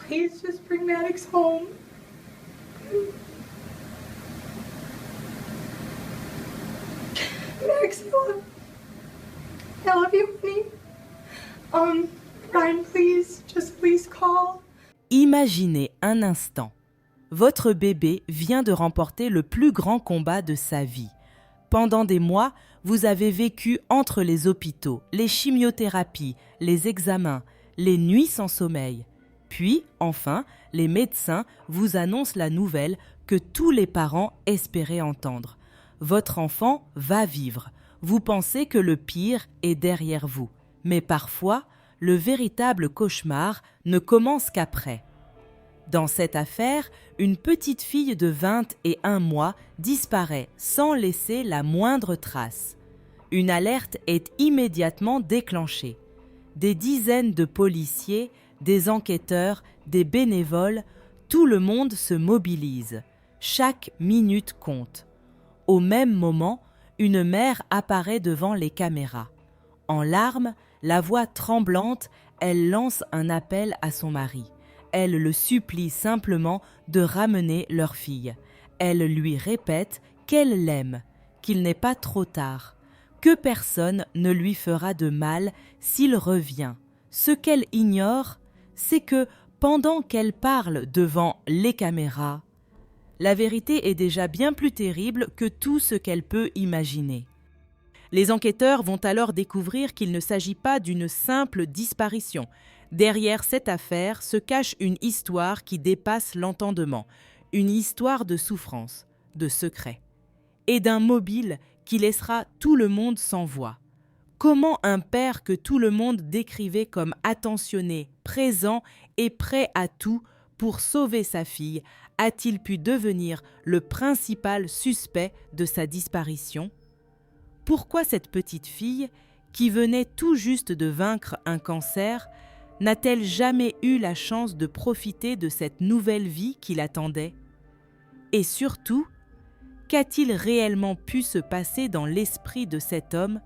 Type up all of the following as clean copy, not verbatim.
Please just bring Maddox home. Max, I love you, honey. Ryan, please call. Imaginez un instant. Votre bébé vient de remporter le plus grand combat de sa vie. Pendant des mois, vous avez vécu entre les hôpitaux, les chimiothérapies, les examens, les nuits sans sommeil. Puis, enfin, les médecins vous annoncent la nouvelle que tous les parents espéraient entendre. Votre enfant va vivre. Vous pensez que le pire est derrière vous. Mais parfois, le véritable cauchemar ne commence qu'après. Dans cette affaire, une petite fille de 21 mois disparaît sans laisser la moindre trace. Une alerte est immédiatement déclenchée. Des dizaines de policiers, des enquêteurs, des bénévoles, tout le monde se mobilise. Chaque minute compte. Au même moment, une mère apparaît devant les caméras. En larmes, la voix tremblante, elle lance un appel à son mari. Elle le supplie simplement de ramener leur fille. Elle lui répète qu'elle l'aime, qu'il n'est pas trop tard, que personne ne lui fera de mal s'il revient. Ce qu'elle ignore, c'est que pendant qu'elle parle devant les caméras, la vérité est déjà bien plus terrible que tout ce qu'elle peut imaginer. Les enquêteurs vont alors découvrir qu'il ne s'agit pas d'une simple disparition. Derrière cette affaire se cache une histoire qui dépasse l'entendement, une histoire de souffrance, de secret, et d'un mobile qui laissera tout le monde sans voix. Comment un père que tout le monde décrivait comme attentionné, présent et prêt à tout pour sauver sa fille a-t-il pu devenir le principal suspect de sa disparition ? Pourquoi cette petite fille, qui venait tout juste de vaincre un cancer, n'a-t-elle jamais eu la chance de profiter de cette nouvelle vie qui l'attendait ? Et surtout, qu'a-t-il réellement pu se passer dans l'esprit de cet homme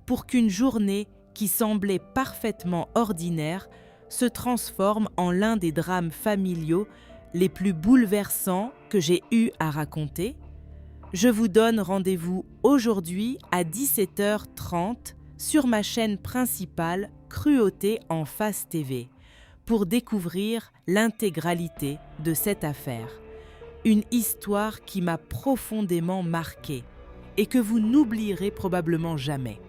pour qu'une journée qui semblait parfaitement ordinaire se transforme en l'un des drames familiaux les plus bouleversants que j'ai eu à raconter ? Je vous donne rendez-vous aujourd'hui à 17h30 sur ma chaîne principale Cruauté en face TV pour découvrir l'intégralité de cette affaire. Une histoire qui m'a profondément marquée et que vous n'oublierez probablement jamais.